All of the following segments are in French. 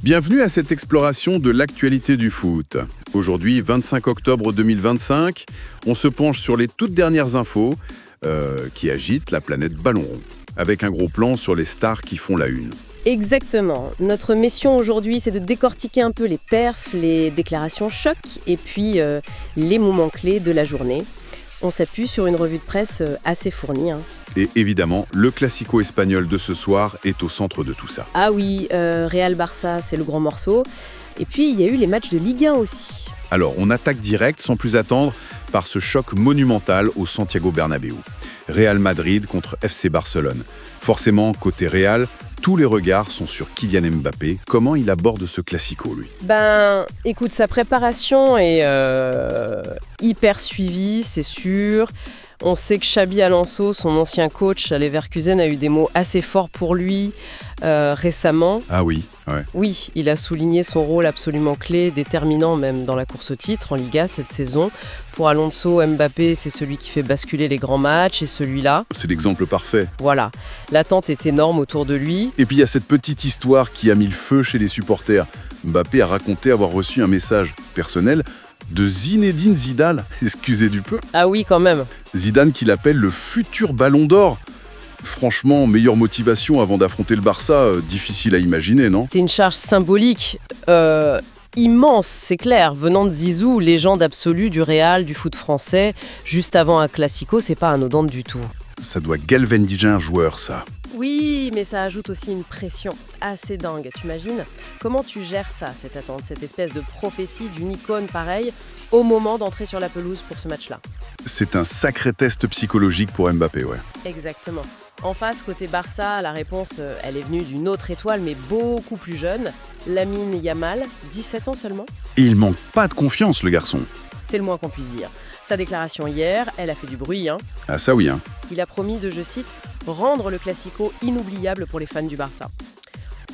Bienvenue à cette exploration de l'actualité du foot. Aujourd'hui, 25 octobre 2025, on se penche sur les toutes dernières infos qui agitent la planète ballon rond, avec un gros plan sur les stars qui font la une. Exactement. Notre mission aujourd'hui, c'est de décortiquer un peu les perfs, les déclarations chocs et puis les moments clés de la journée. On s'appuie sur une revue de presse assez fournie. Et évidemment, le classico espagnol de ce soir est au centre de tout ça. Ah oui, Real-Barça, c'est le grand morceau. Et puis, il y a eu les matchs de Ligue 1 aussi. Alors, on attaque direct, sans plus attendre, par ce choc monumental au Santiago Bernabéu. Real Madrid contre FC Barcelone. Forcément, côté Real, tous les regards sont sur Kylian Mbappé. Comment il aborde ce classico, lui? Écoute, sa préparation est hyper suivie, c'est sûr. On sait que Xabi Alonso, son ancien coach à Leverkusen, a eu des mots assez forts pour lui récemment. Ah oui, ouais. Oui, il a souligné son rôle absolument clé, déterminant même dans la course au titre en Liga cette saison. Pour Alonso, Mbappé, c'est celui qui fait basculer les grands matchs et celui-là. C'est l'exemple parfait. Voilà, l'attente est énorme autour de lui. Et puis il y a cette petite histoire qui a mis le feu chez les supporters. Mbappé a raconté avoir reçu un message personnel de Zinedine Zidane, excusez du peu. Ah oui, quand même. Zidane qui l'appelle le futur ballon d'or. Franchement, meilleure motivation avant d'affronter le Barça, difficile à imaginer, non? C'est une charge symbolique immense, c'est clair. Venant de Zizou, légende absolue du Real, du foot français, juste avant un classico, c'est pas anodin du tout. Ça doit galvaniser un joueur, ça. Oui, mais ça ajoute aussi une pression assez dingue, tu imagines? Comment tu gères ça, cette attente, cette espèce de prophétie d'une icône pareille au moment d'entrer sur la pelouse pour ce match-là? C'est un sacré test psychologique pour Mbappé, ouais. Exactement. En face, côté Barça, la réponse, elle est venue d'une autre étoile, mais beaucoup plus jeune, Lamine Yamal, 17 ans seulement. Et il manque pas de confiance, le garçon. C'est le moins qu'on puisse dire. Sa déclaration hier, elle a fait du bruit. Ah ça oui, hein. Il a promis de, je cite, rendre le classico inoubliable pour les fans du Barça.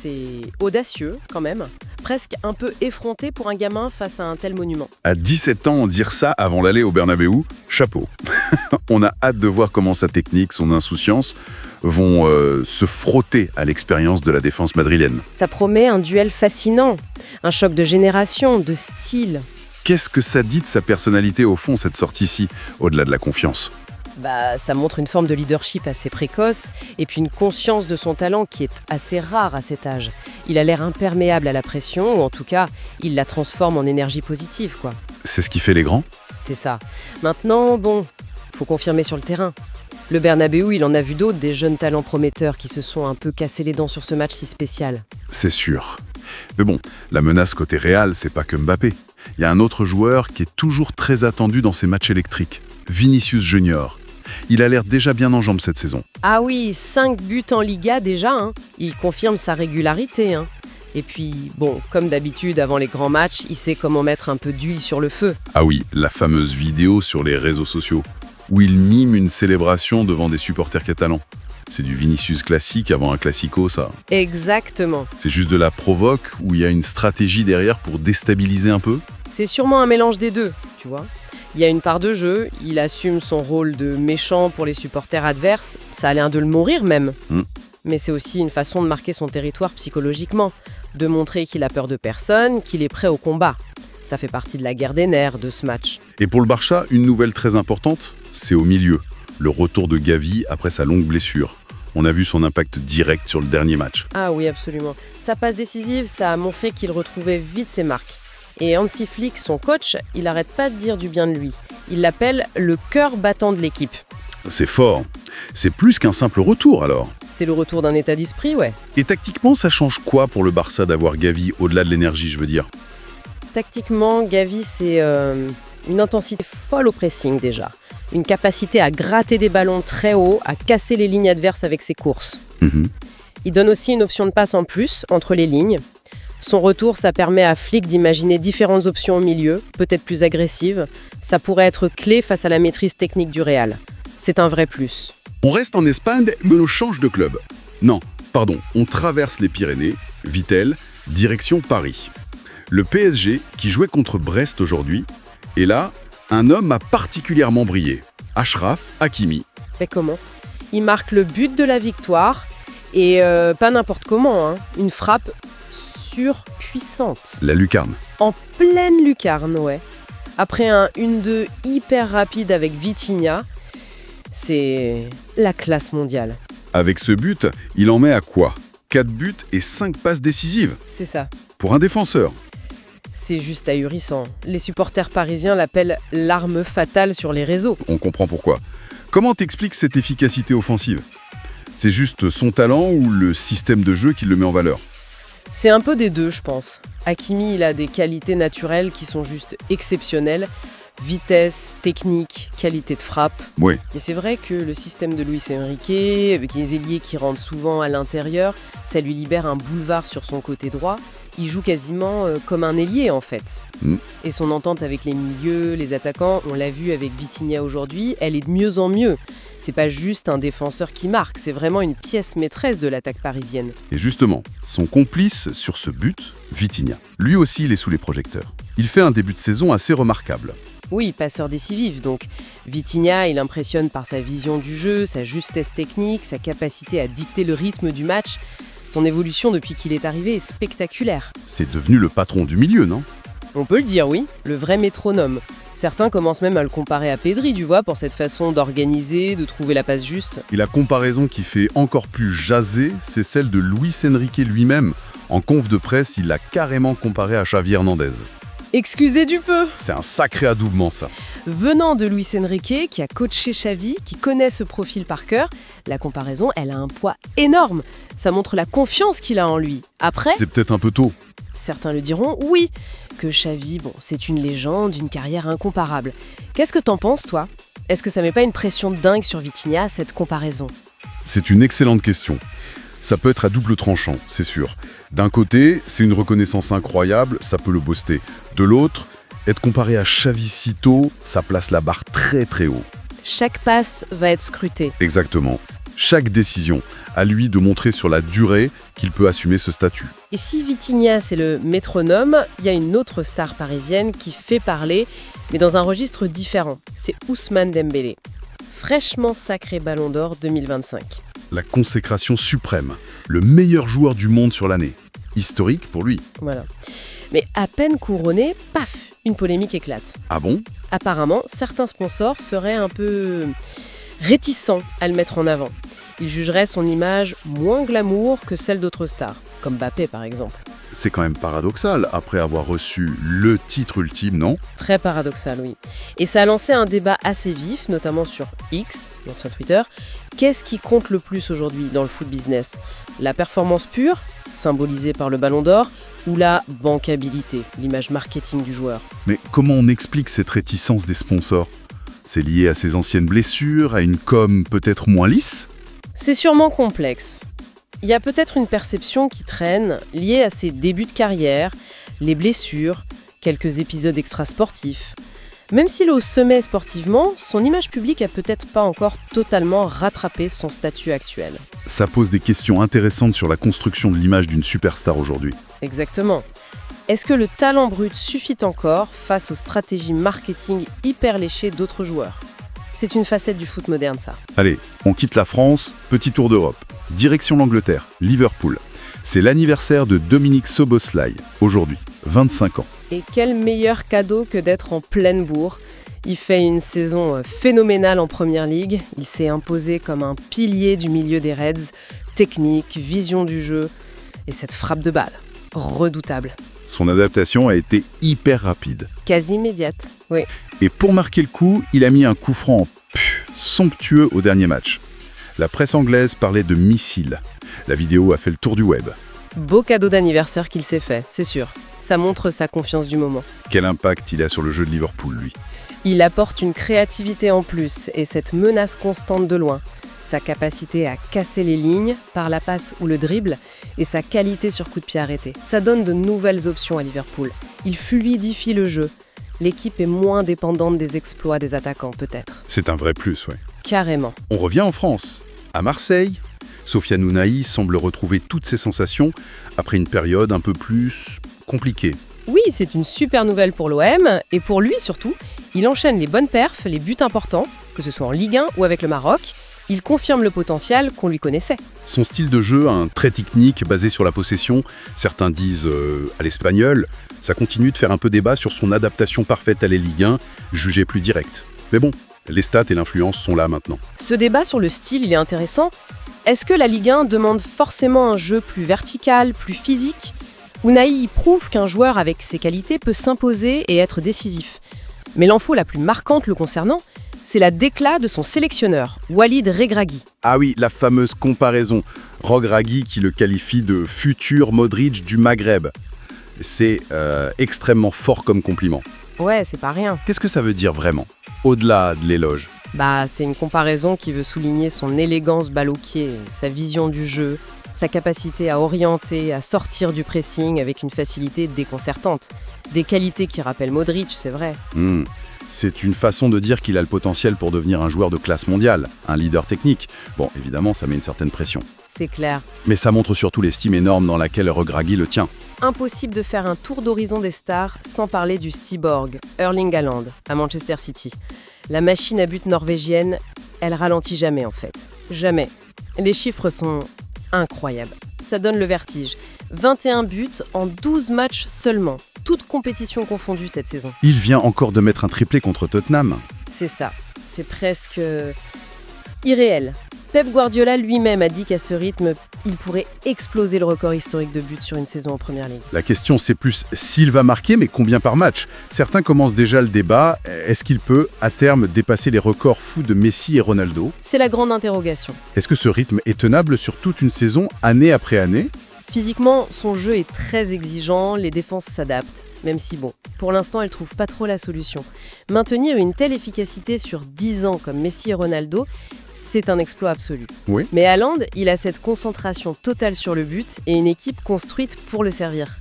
C'est audacieux, quand même, presque un peu effronté pour un gamin face à un tel monument. À 17 ans, dire ça avant l'aller au Bernabéu, chapeau. On a hâte de voir comment sa technique, son insouciance vont se frotter à l'expérience de la défense madrilène. Ça promet un duel fascinant, un choc de génération, de style. Qu'est-ce que ça dit de sa personnalité au fond, cette sortie-ci, au-delà de la confiance? Ça montre une forme de leadership assez précoce et puis une conscience de son talent qui est assez rare à cet âge. Il a l'air imperméable à la pression, ou en tout cas, il la transforme en énergie positive, quoi. C'est ce qui fait les grands? C'est ça. Maintenant, faut confirmer sur le terrain. Le Bernabéu, il en a vu d'autres, des jeunes talents prometteurs qui se sont un peu cassés les dents sur ce match si spécial. C'est sûr. Mais bon, la menace côté Real, c'est pas que Mbappé. Il y a un autre joueur qui est toujours très attendu dans ces matchs électriques, Vinicius Junior. Il a l'air déjà bien en jambes cette saison. Ah oui, 5 buts en Liga déjà. Il confirme sa régularité. Et puis, comme d'habitude, avant les grands matchs, il sait comment mettre un peu d'huile sur le feu. Ah oui, la fameuse vidéo sur les réseaux sociaux, où il mime une célébration devant des supporters catalans. C'est du Vinicius classique avant un classico, ça. Exactement. C'est juste de la provoque où il y a une stratégie derrière pour déstabiliser un peu? C'est sûrement un mélange des deux, tu vois. Il y a une part de jeu, il assume son rôle de méchant pour les supporters adverses, ça a l'air de le mourir même. Mais c'est aussi une façon de marquer son territoire psychologiquement, de montrer qu'il a peur de personne, qu'il est prêt au combat. Ça fait partie de la guerre des nerfs de ce match. Et pour le Barça, une nouvelle très importante, c'est au milieu. Le retour de Gavi après sa longue blessure. On a vu son impact direct sur le dernier match. Ah oui, absolument. Sa passe décisive, ça a montré qu'il retrouvait vite ses marques. Et Hansi Flick, son coach, il n'arrête pas de dire du bien de lui. Il l'appelle le cœur battant de l'équipe. C'est fort. C'est plus qu'un simple retour alors. C'est le retour d'un état d'esprit, ouais. Et tactiquement, ça change quoi pour le Barça d'avoir Gavi au-delà de l'énergie, je veux dire? Tactiquement, Gavi, c'est une intensité folle au pressing déjà. Une capacité à gratter des ballons très haut, à casser les lignes adverses avec ses courses. Il donne aussi une option de passe en plus, entre les lignes. Son retour, ça permet à Flick d'imaginer différentes options au milieu, peut-être plus agressives. Ça pourrait être clé face à la maîtrise technique du Real. C'est un vrai plus. On reste en Espagne, mais on change de club. Non, pardon, on traverse les Pyrénées, Vittel, direction Paris. Le PSG, qui jouait contre Brest aujourd'hui, et là, un homme a particulièrement brillé. Achraf Hakimi. Mais comment? Il marque le but de la victoire, et pas n'importe comment. Une frappe surpuissante. La lucarne. En pleine lucarne, ouais. Après un 1-2 hyper rapide avec Vitinha, c'est la classe mondiale. Avec ce but, il en met à quoi? 4 buts et 5 passes décisives. C'est ça. Pour un défenseur. C'est juste ahurissant. Les supporters parisiens l'appellent l'arme fatale sur les réseaux. On comprend pourquoi. Comment t'expliques cette efficacité offensive? C'est juste son talent ou le système de jeu qui le met en valeur? C'est un peu des deux, je pense. Hakimi, il a des qualités naturelles qui sont juste exceptionnelles. Vitesse, technique, qualité de frappe. Oui. Mais c'est vrai que le système de Luis Enrique, avec les ailiers qui rentrent souvent à l'intérieur, ça lui libère un boulevard sur son côté droit. Il joue quasiment comme un ailier, en fait. Et son entente avec les milieux, les attaquants, on l'a vu avec Vitinha aujourd'hui, elle est de mieux en mieux. C'est pas juste un défenseur qui marque, c'est vraiment une pièce maîtresse de l'attaque parisienne. Et justement, son complice sur ce but, Vitinha. Lui aussi, il est sous les projecteurs. Il fait un début de saison assez remarquable. Oui, passeur décisif, donc Vitinha, il impressionne par sa vision du jeu, sa justesse technique, sa capacité à dicter le rythme du match. Son évolution depuis qu'il est arrivé est spectaculaire. C'est devenu le patron du milieu, non? On peut le dire, oui, le vrai métronome. Certains commencent même à le comparer à Pedri, tu vois, pour cette façon d'organiser, de trouver la passe juste. Et la comparaison qui fait encore plus jaser, c'est celle de Luis Enrique lui-même. En conf de presse, il l'a carrément comparé à Xavi Hernandez. Excusez du peu. C'est un sacré adoubement, ça. Venant de Luis Enrique, qui a coaché Xavi, qui connaît ce profil par cœur, la comparaison, elle a un poids énorme. Ça montre la confiance qu'il a en lui. Après, C'est peut-être un peu tôt. certains le diront, oui, que Xavi, bon, c'est une légende, une carrière incomparable. Qu'est-ce que t'en penses, toi? Est-ce que ça met pas une pression dingue sur Vitinha, cette comparaison? C'est une excellente question. Ça peut être à double tranchant, c'est sûr. D'un côté, c'est une reconnaissance incroyable, ça peut le booster. De l'autre, être comparé à Xavi si tôt, ça place la barre très très haut. Chaque passe va être scrutée. Exactement. Chaque décision, à lui de montrer sur la durée qu'il peut assumer ce statut. Et si Vitinha, c'est le métronome, il y a une autre star parisienne qui fait parler, mais dans un registre différent. C'est Ousmane Dembélé. Fraîchement sacré Ballon d'Or 2025. La consécration suprême, le meilleur joueur du monde sur l'année. Historique pour lui. Voilà. Mais à peine couronné, paf, une polémique éclate. Ah bon? Apparemment, certains sponsors seraient un peu réticents à le mettre en avant. Ils jugeraient son image moins glamour que celle d'autres stars, comme Mbappé par exemple. C'est quand même paradoxal, après avoir reçu le titre ultime, non? Très paradoxal, oui. Et ça a lancé un débat assez vif, notamment sur X, l'ancien Twitter. Qu'est-ce qui compte le plus aujourd'hui dans le foot business? La performance pure, symbolisée par le Ballon d'Or, ou la bankabilité, l'image marketing du joueur? Mais comment on explique cette réticence des sponsors? C'est lié à ses anciennes blessures, à une com peut-être moins lisse? C'est sûrement complexe. Il y a peut-être une perception qui traîne, liée à ses débuts de carrière, les blessures, quelques épisodes extrasportifs. Même s'il est au sommet sportivement, son image publique a peut-être pas encore totalement rattrapé son statut actuel. Ça pose des questions intéressantes sur la construction de l'image d'une superstar aujourd'hui. Exactement. Est-ce que le talent brut suffit encore face aux stratégies marketing hyper léchées d'autres joueurs? C'est une facette du foot moderne, ça. Allez, on quitte la France, petit tour d'Europe. Direction l'Angleterre, Liverpool. C'est l'anniversaire de Dominique Szoboszlai, aujourd'hui, 25 ans. Et quel meilleur cadeau que d'être en pleine bourre. Il fait une saison phénoménale en Première Ligue. Il s'est imposé comme un pilier du milieu des Reds. Technique, vision du jeu et cette frappe de balle. Redoutable. Son adaptation a été hyper rapide. Quasi immédiate, oui. Et pour marquer le coup, il a mis un coup franc somptueux au dernier match. La presse anglaise parlait de missile. La vidéo a fait le tour du web. Beau cadeau d'anniversaire qu'il s'est fait, c'est sûr. Ça montre sa confiance du moment. Quel impact il a sur le jeu de Liverpool, lui? Il apporte une créativité en plus et cette menace constante de loin. Sa capacité à casser les lignes par la passe ou le dribble et sa qualité sur coup de pied arrêté. Ça donne de nouvelles options à Liverpool. Il fluidifie le jeu. L'équipe est moins dépendante des exploits des attaquants, peut-être. C'est un vrai plus, ouais. Carrément. On revient en France. À Marseille, Sofiane Ounahi semble retrouver toutes ses sensations après une période un peu plus compliquée. Oui, c'est une super nouvelle pour l'OM et pour lui surtout. Il enchaîne les bonnes perfs, les buts importants, que ce soit en Ligue 1 ou avec le Maroc. Il confirme le potentiel qu'on lui connaissait. Son style de jeu, très technique, basé sur la possession, certains disent à l'espagnol, ça continue de faire un peu débat sur son adaptation parfaite à la Ligue 1, jugée plus directe. Mais bon, les stats et l'influence sont là maintenant. Ce débat sur le style, il est intéressant. Est-ce que la Ligue 1 demande forcément un jeu plus vertical, plus physique ? Unai y prouve qu'un joueur avec ses qualités peut s'imposer et être décisif. Mais l'info la plus marquante le concernant, c'est la déclat de son sélectionneur, Walid Regragui. Ah oui, la fameuse comparaison. Regragui qui le qualifie de futur Modric du Maghreb. C'est extrêmement fort comme compliment. Ouais, c'est pas rien. Qu'est-ce que ça veut dire vraiment, au-delà de l'éloge ? C'est une comparaison qui veut souligner son élégance balle au pied, sa vision du jeu, sa capacité à orienter, à sortir du pressing avec une facilité déconcertante. Des qualités qui rappellent Modric, c'est vrai. C'est une façon de dire qu'il a le potentiel pour devenir un joueur de classe mondiale, un leader technique. Bon, évidemment, ça met une certaine pression. C'est clair. Mais ça montre surtout l'estime énorme dans laquelle Regragui le tient. Impossible de faire un tour d'horizon des stars sans parler du cyborg, Erling Haaland, à Manchester City. La machine à but norvégienne, elle ralentit jamais en fait. Jamais. Les chiffres sont incroyables. Ça donne le vertige. 21 buts en 12 matchs seulement. Toutes compétitions confondues cette saison. Il vient encore de mettre un triplé contre Tottenham. C'est ça. C'est presque irréel. Pep Guardiola lui-même a dit qu'à ce rythme, il pourrait exploser le record historique de buts sur une saison en Première Ligue. La question, c'est plus s'il va marquer, mais combien par match ? Certains commencent déjà le débat. Est-ce qu'il peut, à terme, dépasser les records fous de Messi et Ronaldo ? C'est la grande interrogation. Est-ce que ce rythme est tenable sur toute une saison, année après année ? Physiquement, son jeu est très exigeant, les défenses s'adaptent. Même si, pour l'instant, elle ne trouve pas trop la solution. Maintenir une telle efficacité sur 10 ans comme Messi et Ronaldo, c'est un exploit absolu. Oui. Mais Haaland, il a cette concentration totale sur le but et une équipe construite pour le servir.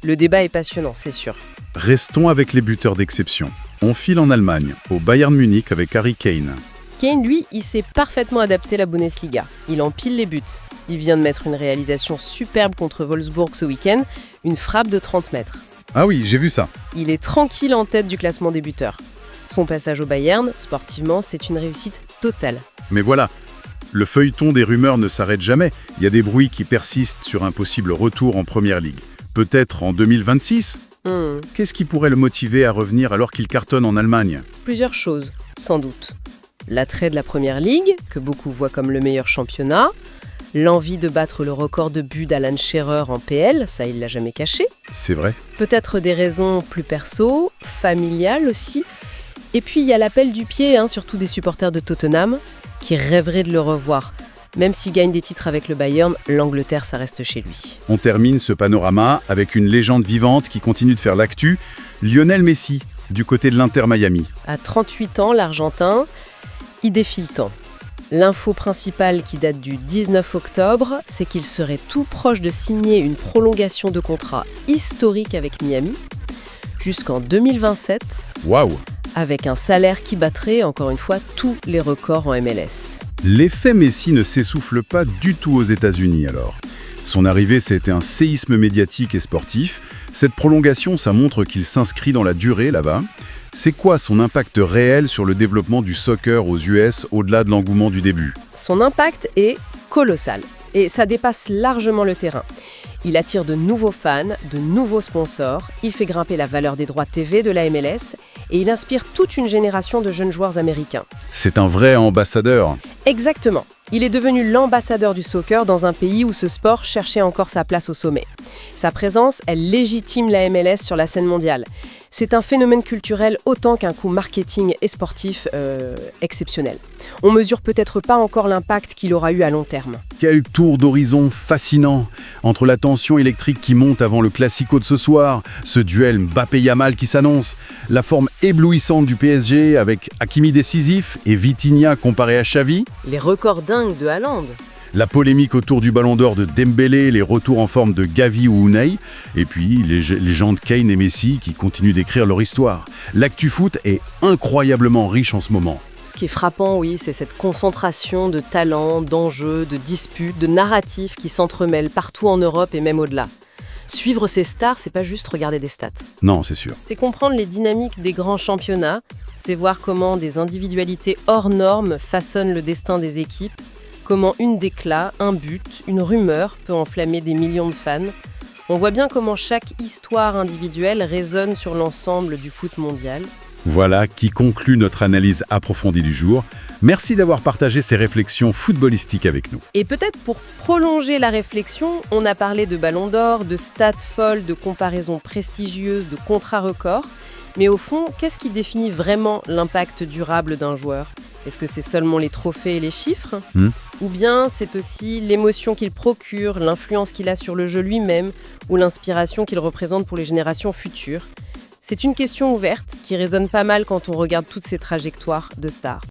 Le débat est passionnant, c'est sûr. Restons avec les buteurs d'exception. On file en Allemagne, au Bayern Munich avec Harry Kane. Kane, lui, il s'est parfaitement adapté à la Bundesliga. Il empile les buts. Il vient de mettre une réalisation superbe contre Wolfsburg ce week-end, une frappe de 30 mètres. Ah oui, j'ai vu ça. Il est tranquille en tête du classement des buteurs. Son passage au Bayern, sportivement, c'est une réussite totale. Mais voilà, le feuilleton des rumeurs ne s'arrête jamais. Il y a des bruits qui persistent sur un possible retour en Première Ligue. Peut-être en 2026 ? Qu'est-ce qui pourrait le motiver à revenir alors qu'il cartonne en Allemagne ? Plusieurs choses, sans doute. L'attrait de la Première Ligue, que beaucoup voient comme le meilleur championnat. L'envie de battre le record de buts d'Alan Shearer en PL, ça il l'a jamais caché. C'est vrai. Peut-être des raisons plus perso, familiales aussi. Et puis il y a l'appel du pied, surtout des supporters de Tottenham, qui rêveraient de le revoir. Même s'il gagne des titres avec le Bayern, l'Angleterre, ça reste chez lui. On termine ce panorama avec une légende vivante qui continue de faire l'actu, Lionel Messi, du côté de l'Inter Miami. À 38 ans, l'Argentin, il défie le temps. L'info principale qui date du 19 octobre, c'est qu'il serait tout proche de signer une prolongation de contrat historique avec Miami jusqu'en 2027. Waouh ! Avec un salaire qui battrait, encore une fois, tous les records en MLS. L'effet Messi ne s'essouffle pas du tout aux États-Unis alors. Son arrivée, c'était un séisme médiatique et sportif. Cette prolongation, ça montre qu'il s'inscrit dans la durée là-bas. C'est quoi son impact réel sur le développement du soccer aux US au-delà de l'engouement du début ? Son impact est colossal et ça dépasse largement le terrain. Il attire de nouveaux fans, de nouveaux sponsors, il fait grimper la valeur des droits TV de la MLS et il inspire toute une génération de jeunes joueurs américains. C'est un vrai ambassadeur. Exactement. Il est devenu l'ambassadeur du soccer dans un pays où ce sport cherchait encore sa place au sommet. Sa présence, elle légitime la MLS sur la scène mondiale. C'est un phénomène culturel autant qu'un coup marketing et sportif exceptionnel. On mesure peut-être pas encore l'impact qu'il aura eu à long terme. Quel tour d'horizon fascinant! Entre la tension électrique qui monte avant le classico de ce soir, ce duel Mbappé-Yamal qui s'annonce, la forme éblouissante du PSG avec Hakimi décisif et Vitinha comparé à Xavi, les records dingues de Haaland. La polémique autour du Ballon d'Or de Dembélé, les retours en forme de Gavi ou Unai, et puis les légendes Kane et Messi qui continuent d'écrire leur histoire. L'actu foot est incroyablement riche en ce moment. Ce qui est frappant, oui, c'est cette concentration de talents, d'enjeux, de disputes, de narratifs qui s'entremêlent partout en Europe et même au-delà. Suivre ces stars, c'est pas juste regarder des stats. Non, c'est sûr. C'est comprendre les dynamiques des grands championnats, c'est voir comment des individualités hors normes façonnent le destin des équipes, comment une déclat, un but, une rumeur peut enflammer des millions de fans. On voit bien comment chaque histoire individuelle résonne sur l'ensemble du foot mondial. Voilà qui conclut notre analyse approfondie du jour. Merci d'avoir partagé ces réflexions footballistiques avec nous. Et peut-être pour prolonger la réflexion, on a parlé de ballon d'or, de stats folles, de comparaisons prestigieuses, de contrats records. Mais au fond, qu'est-ce qui définit vraiment l'impact durable d'un joueur ? Est-ce que c'est seulement les trophées et les chiffres ? Ou bien c'est aussi l'émotion qu'il procure, l'influence qu'il a sur le jeu lui-même ou l'inspiration qu'il représente pour les générations futures ? C'est une question ouverte qui résonne pas mal quand on regarde toutes ces trajectoires de stars.